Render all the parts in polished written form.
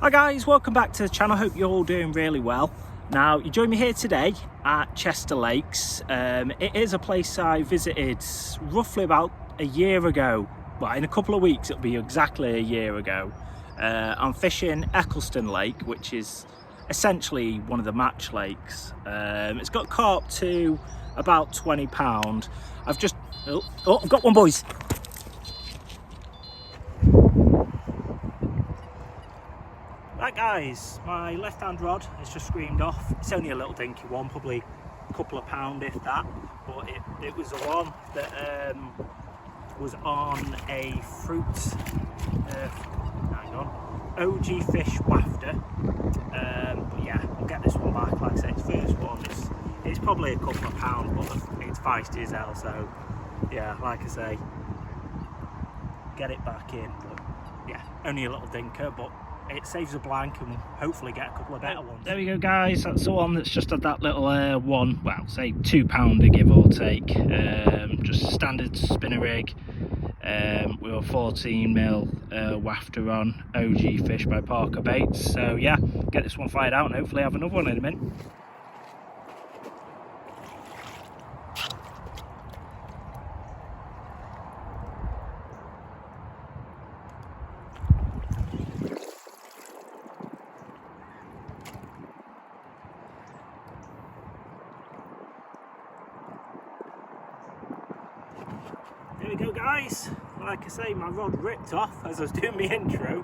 Hi guys, welcome back to the channel. Hope you're all doing really well. Now, you join me here today at Chester Lakes. It is a place I visited roughly about a year ago. Well, in a couple of weeks it'll be exactly a year ago. I'm fishing Eccleston Lake, which is essentially one of the match lakes. It's got carp to about £20. I've got one, boys. Right guys, my left hand rod has just screamed off. It's only a little dinky one, probably a couple of pound if that, but it was the one that was on a fruit, OG fish wafter. But yeah, I'll get this one back. Like I say, it's first one, it's probably a couple of pound, but it's feisty as hell, so yeah, like I say, get it back in. But yeah, only a little dinker, but it saves a blank and hopefully get a couple of better ones. There we go guys, that's the one that's just had that little one, well say £2 give or take, just a standard spinner rig with a 14mm wafter on, OG fish by Parker Baits. So yeah, get this one fired out and hopefully have another one in a minute. There we go guys, like I say, my rod ripped off as I was doing my intro,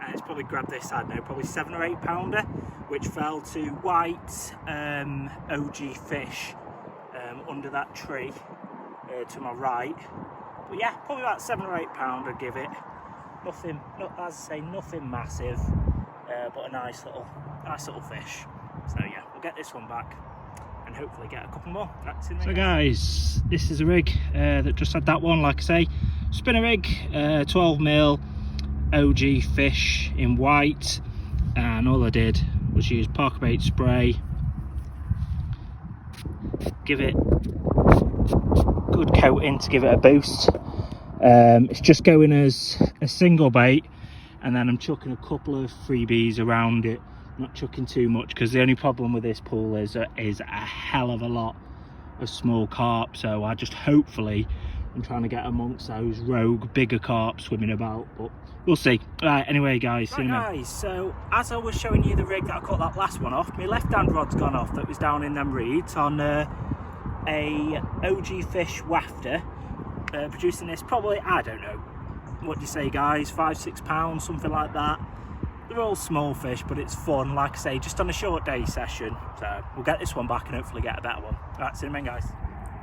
and it's probably grabbed this, I don't know, probably 7 or 8 pounder, which fell to white OG fish under that tree to my right. But yeah, probably about 7 or 8 pound I'd give it. Nothing, as I say, nothing massive, but a nice little fish. So yeah, we'll get this one back and hopefully get a couple more. So guys, this is a rig that just had that one, like I say, spinner rig, 12mm OG fish in white, and all I did was use Parker Bait spray, give it good coating to give it a boost. It's just going as a single bait, and then I'm chucking a couple of freebies around it. Not chucking too much, because the only problem with this pool is a hell of a lot of small carp, so I just hopefully I'm trying to get amongst those rogue bigger carp swimming about, but we'll see. Right, anyway guys, see you guys, so as I was showing you the rig that I cut that last one off, my left hand rod's gone off that was down in them reeds on a OG fish wafter, producing this probably, I don't know, what do you say guys, 5-6 pounds, something like that. They're all small fish, but it's fun, like I say, just on a short day session. So we'll get this one back and hopefully get a better one. Right, see you in a minute, guys.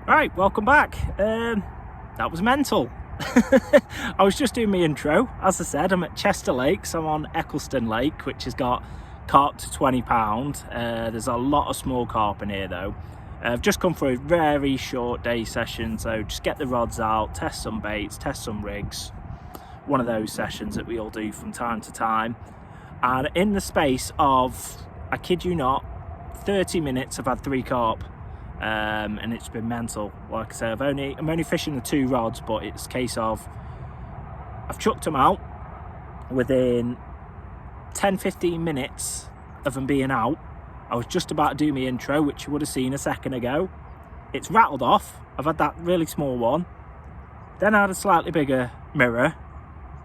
Right, welcome back. That was mental. I was just doing my intro. As I said, I'm at Chester Lakes. I'm on Eccleston Lake, which has got carp to £20. There's a lot of small carp in here though. I've just come for a very short day session, so just get the rods out, test some baits, test some rigs. One of those sessions that we all do from time to time. And in the space of, I kid you not, 30 minutes I've had 3 carp, and it's been mental. Like I say, I'm only fishing the 2 rods, but it's a case of I've chucked them out within 10-15 minutes of them being out. I was just about to do my intro, which you would have seen a second ago. It's rattled off. I've had that really small one, then I had a slightly bigger mirror,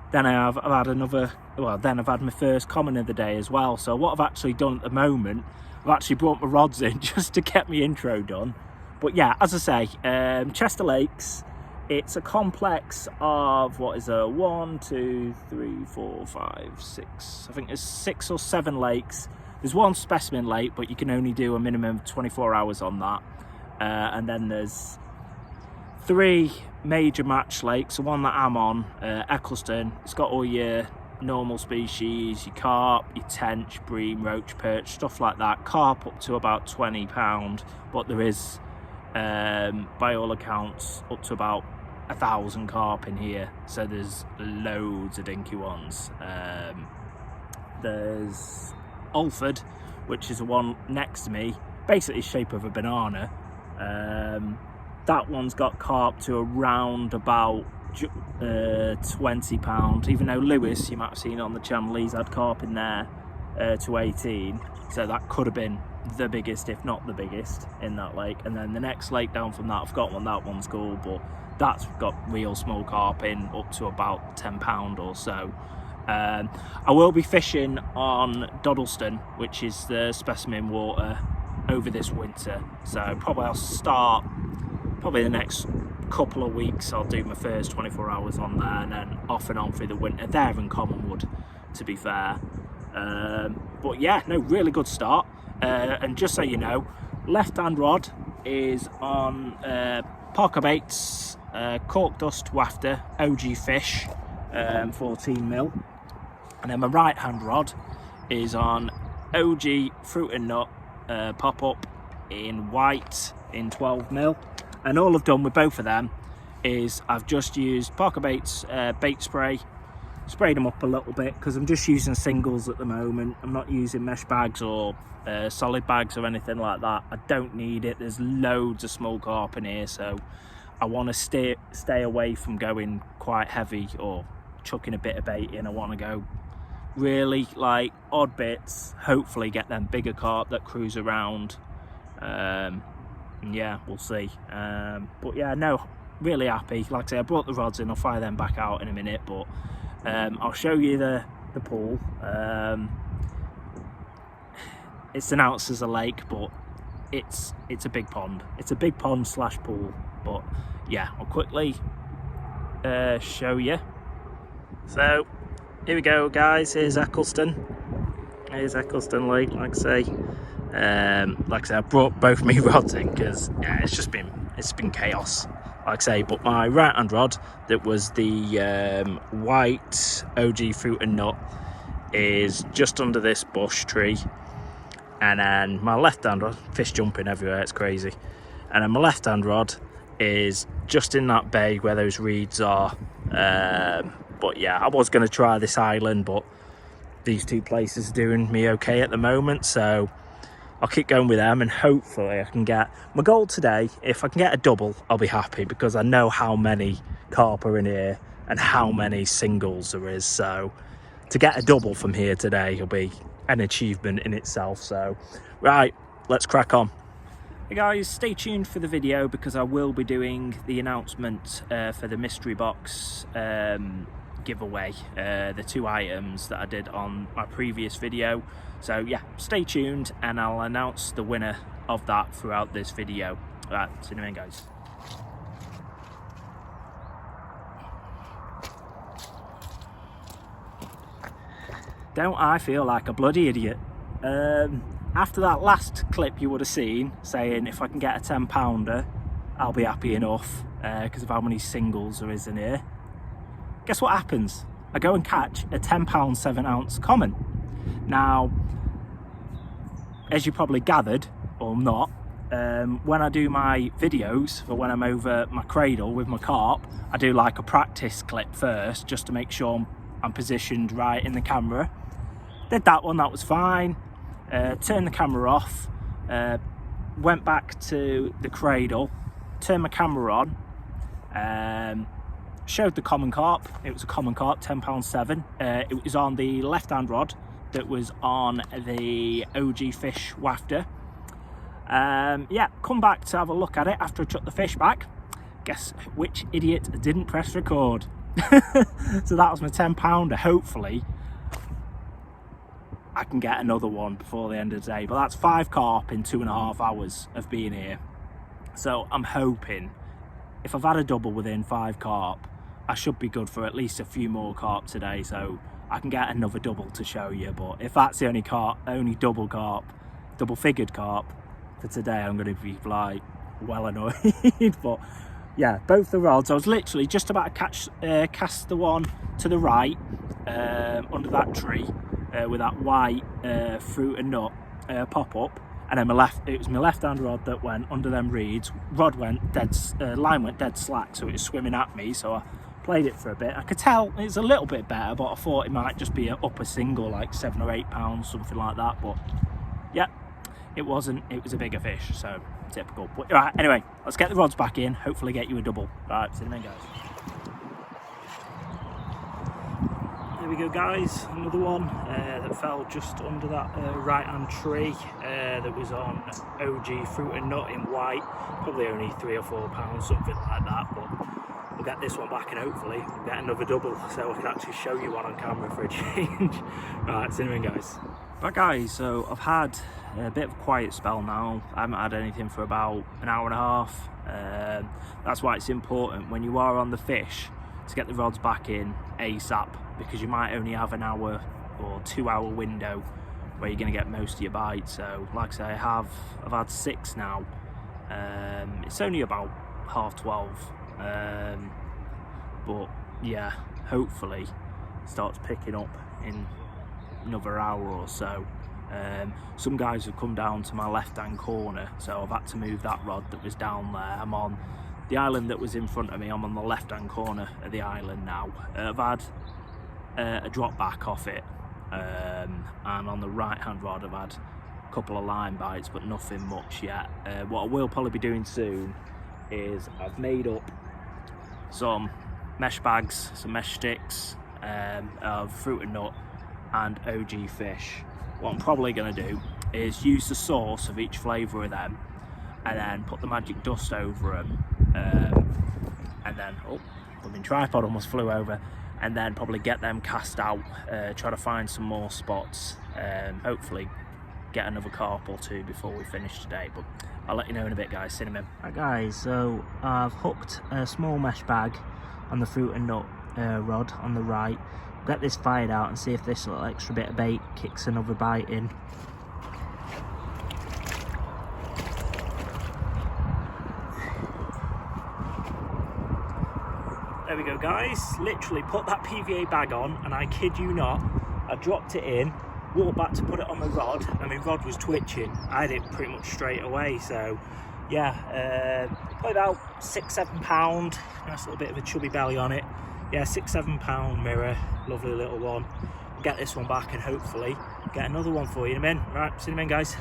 then I've had another, well then I've had my first common of the day as well. So what I've actually done at the moment, I've actually brought my rods in just to get my intro done. But yeah, as I say, Chester Lakes, it's a complex of, what is it, 1, 2, 3, 4, 5, 6, I think there's 6 or 7 lakes. There's one specimen lake, but you can only do a minimum of 24 hours on that. And then there's 3 major match lakes. The one that I'm on, Eccleston, it's got all your normal species, your carp, your tench, bream, roach, perch, stuff like that. Carp up to about £20, but there is, by all accounts, up to about 1,000 carp in here. So there's loads of dinky ones. There's Alford, which is the one next to me, basically shape of a banana. That one's got carp to around about £20, even though Lewis, you might have seen on the channel, he's had carp in there to 18, so that could have been the biggest, if not the biggest, in that lake. And then the next lake down from that, I've got one, that one's cool, but that's got real small carp in, up to about £10 or so. I will be fishing on Doddleston, which is the specimen water, over this winter, so probably I'll start the next couple of weeks. I'll do my first 24 hours on there, and then off and on through the winter there in Commonwood, to be fair. But yeah, no, really good start. And just so you know, left hand rod is on Parker Baits cork dust wafter OG fish, 14mm, and then my right hand rod is on OG fruit and nut pop-up in white in 12mm. And all I've done with both of them is I've just used Parker Baits bait spray, sprayed them up a little bit, because I'm just using singles at the moment. I'm not using mesh bags or solid bags or anything like that. I don't need it. There's loads of small carp in here, so I want to stay away from going quite heavy or chucking a bit of bait in. I want to go really like odd bits, hopefully get them bigger carp that cruise around. Yeah, we'll see. But yeah, no, really happy. Like I say, I brought the rods in, I'll fire them back out in a minute, but I'll show you the pool. It's announced as a lake, but it's a big pond. It's a big pond slash pool. But yeah, I'll quickly show you. So here we go, guys. Here's Eccleston. Here's Eccleston Lake, like I say. I brought both my rods in because yeah, it's been chaos, like I say. But my right hand rod, that was the white OG fruit and nut, is just under this bush tree, and then my left hand rod, fish jumping everywhere, it's crazy, and then my left hand rod is just in that bay where those reeds are. But yeah, I was going to try this island, but these two places are doing me okay at the moment, so I'll keep going with them, and hopefully I can get my goal today. If I can get a double, I'll be happy, because I know how many carp are in here and how many singles there is. So to get a double from here today will be an achievement in itself. So right, let's crack on. Hey guys, stay tuned for the video, because I will be doing the announcement for the mystery box giveaway, the 2 items that I did on my previous video. So yeah, stay tuned, and I'll announce the winner of that throughout this video. Right, see you in a minute, guys. Don't I feel like a bloody idiot? After that last clip you would have seen saying if I can get a 10-pounder, I'll be happy enough, because of how many singles there is in here. Guess what happens? I go and catch a 10-pound 7-ounce common. Now, as you probably gathered, or not, when I do my videos for when I'm over my cradle with my carp, I do like a practice clip first, just to make sure I'm positioned right in the camera. Did that one, that was fine. Turned the camera off, went back to the cradle, turned my camera on, showed the common carp. It was a common carp, 10-pound 7. It was on the left hand rod that was on the OG fish wafter. Yeah, come back to have a look at it after I chucked the fish back. Guess which idiot didn't press record? So that was my 10-pounder. Hopefully I can get another one before the end of the day, but that's 5 carp in 2.5 hours of being here. So I'm hoping if I've had a double within 5 carp, I should be good for at least a few more carp today, so I can get another double to show you. But if that's the only double figured carp for today, I'm going to be like well annoyed. But yeah, both the rods, I was literally just about to cast the one to the right under that tree with that white fruit and nut pop up, and then it was my left hand rod that went under them reeds. Line went dead slack, so it was swimming at me, so I played it for a bit. I could tell it's a little bit better, but I thought it might just be an upper single, like 7 or 8 pounds, something like that. But yeah, it wasn't. It was a bigger fish, so typical. But right, anyway, let's get the rods back in, hopefully get you a double. Right, see you in a minute, guys. There we go guys, another one that fell just under that right hand tree that was on OG fruit and nut in white, probably only £3 or £4, something like that, but we'll get this one back and hopefully we'll get another double so I can actually show you one on camera for a change. Right, see you in guys. Right guys, so I've had a bit of a quiet spell now. I haven't had anything for about an hour and a half. That's why it's important when you are on the fish to get the rods back in ASAP, because you might only have an hour or 2 hour window where you're going to get most of your bites. So like I say, I've had 6 now. It's only about 12:30, but yeah, hopefully it starts picking up in another hour or so. Some guys have come down to my left hand corner, so I've had to move that rod that was down there. I'm on the island that was in front of me. I'm on the left hand corner of the island now. I've had a drop back off it, and on the right hand rod I've had a couple of line bites, but nothing much yet. What I will probably be doing soon is I've made up some mesh bags, some mesh sticks of fruit and nut and OG fish. What I'm probably going to do is use the sauce of each flavour of them and then put the magic dust over them, and then, oh, the tripod almost flew over, and then probably get them cast out, try to find some more spots, hopefully get another carp or 2 before we finish today, but I'll let you know in a bit guys. See you in a minute. Right guys, so I've hooked a small mesh bag on the fruit and nut rod on the right. Get this fired out and see if this little extra bit of bait kicks another bite in. There we go guys, literally put that PVA bag on and I kid you not, I dropped it in, walked back to put it on the rod and my rod was twitching. I had it pretty much straight away, so yeah, probably about £6–7, nice little bit of a chubby belly on it. Yeah, £6–7 mirror, lovely little one. We'll get this one back and hopefully get another one for you in a minute. Right, see you in a minute guys.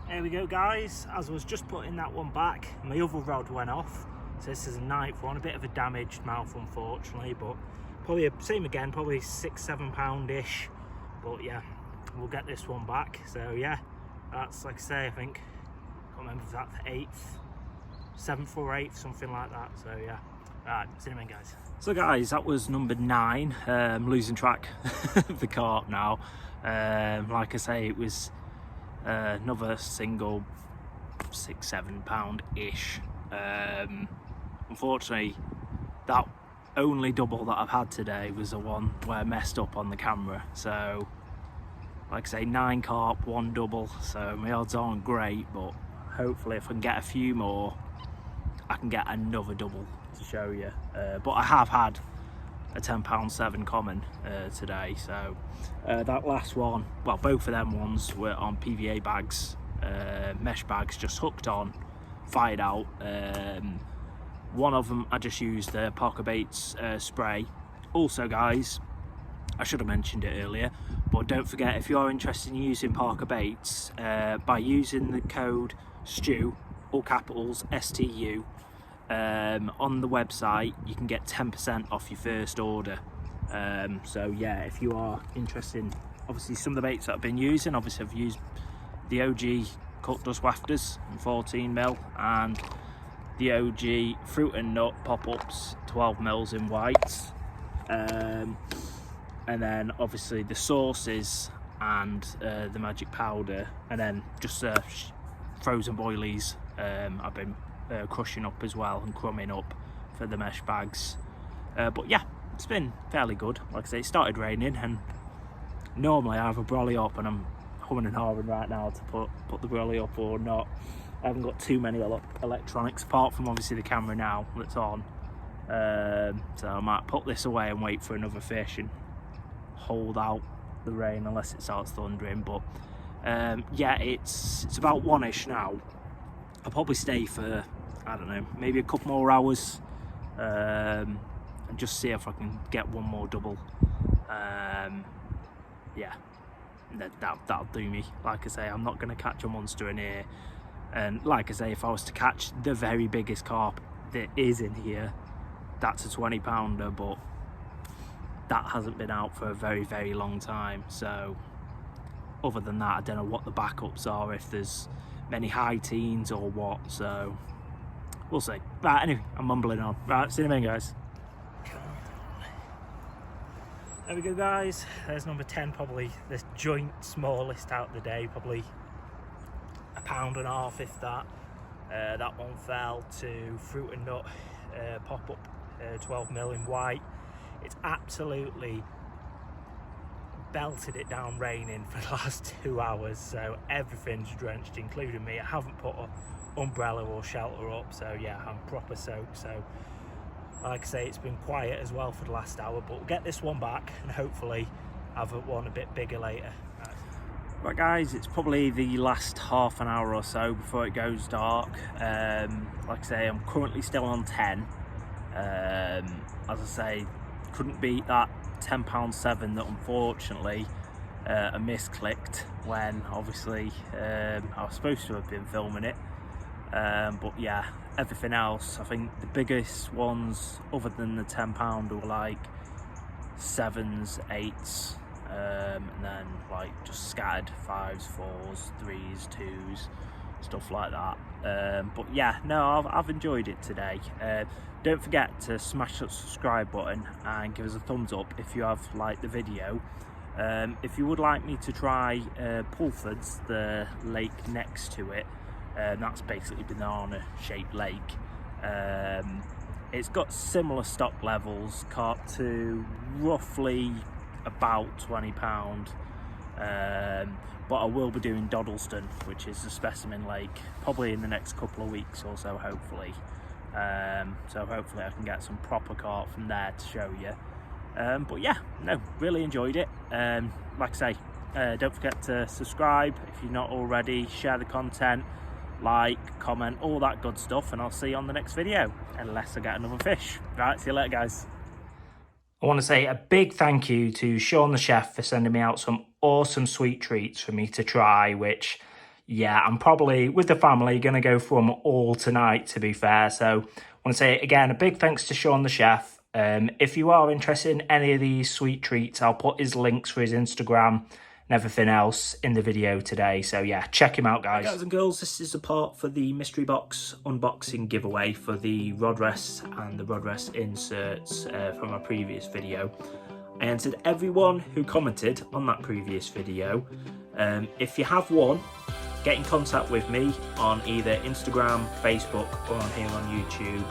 There we go guys, as I was just putting that one back, my other rod went off. So this is a 9th one, a bit of a damaged mouth unfortunately, but probably same again, probably £6–7-ish. But yeah, we'll get this one back. So yeah, that's, like I say, I think, can't remember if that's 8th, 7th or 8th, something like that. So yeah, right, see you in a minute guys. So guys, that was number 9. I'm losing track of the carp now. Like I say, it was another single £6–7-ish. Unfortunately, that only double that I've had today was the one where I messed up on the camera. So like I say, 9 carp, 1 double, so my odds aren't great, but hopefully if I can get a few more I can get another double to show you. But I have had a £10.7 common today, so that last one, well, both of them ones were on PVA bags, mesh bags, just hooked on, fired out. One of them I just used the Parker Baits spray. Also guys, I should have mentioned it earlier, but don't forget, if you're interested in using Parker Baits, by using the code STU, all capitals STU, on the website, you can get 10% off your first order. So yeah, if you are interested in obviously some of the baits that I've been using, obviously I've used the OG cut dust wafters in 14mm and the OG fruit and nut pop-ups 12mm in whites, and then obviously the sauces and the magic powder, and then just frozen boilies I've been crushing up as well and crumbing up for the mesh bags. But yeah, it's been fairly good. Like I say, it started raining and normally I have a brolly up and I'm humming and hawing right now to put the brolly up or not. I haven't got too many electronics apart from obviously the camera now that's on, so I might put this away and wait for another fish and hold out the rain unless it starts thundering. But yeah, it's about 1ish now. I'll probably stay for, I don't know, maybe a couple more hours, and just see if I can get one more double. Yeah, that'll do me. Like I say, I'm not going to catch a monster in here, and like I say, if I was to catch the very biggest carp that is in here, that's a 20-pounder, but that hasn't been out for a very long time. So other than that, I don't know what the backups are, if there's many high teens or what, so we'll see. Right, anyway, I'm mumbling on. Right, see you in a minute, guys. There we go, guys. There's number 10, probably the joint smallest out of the day, probably £1.5 pound if that. That one fell to fruit and nut pop-up 12mm in white. It's absolutely belted it down raining for the last 2 hours, so everything's drenched, including me. I haven't put an umbrella or shelter up, so yeah, I'm proper soaked. So like I say, it's been quiet as well for the last hour, but we'll get this one back and hopefully have one a bit bigger later. Right guys, it's probably the last half an hour or so before it goes dark. Like I say, I'm currently still on 10. As I say, couldn't beat that £10.7 that unfortunately I misclicked when obviously I was supposed to have been filming it. But yeah, everything else, I think the biggest ones other than the £10 were like 7s, 8s, and then like just scattered 5s, 4s, 3s, 2s, stuff like that. But yeah, no, I've enjoyed it today. Don't forget to smash that subscribe button and give us a thumbs up if you have liked the video. If you would like me to try Pulford's, the lake next to it, that's basically banana shaped lake. It's got similar stock levels, carp to roughly about £20, but I will be doing Dodleston, which is the specimen lake, probably in the next couple of weeks or so, hopefully. So hopefully I can get some proper carp from there to show you. But yeah, no, really enjoyed it. Like I say, don't forget to subscribe if you're not already, share the content, like, comment, all that good stuff, and I'll see you on the next video, unless I get another fish. Right, see you later, guys. I want to say a big thank you to Sean the chef for sending me out some awesome sweet treats for me to try, which, yeah, I'm probably, with the family, going to go for them all tonight, to be fair. So I want to say, again, a big thanks to Sean the chef. If you are interested in any of these sweet treats, I'll put his links for his Instagram and everything else in the video today. So yeah, check him out, guys. Hey guys and girls, this is the part for the mystery box unboxing giveaway for the rod rests and the rod rest inserts from my previous video. I entered everyone who commented on that previous video. If you have won, get in contact with me on either Instagram, Facebook, or on here on YouTube.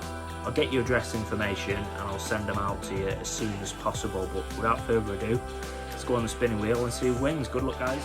I'll get your address information and I'll send them out to you as soon as possible. But without further ado, let's go on the spinning wheel and see who wins. Good luck, guys.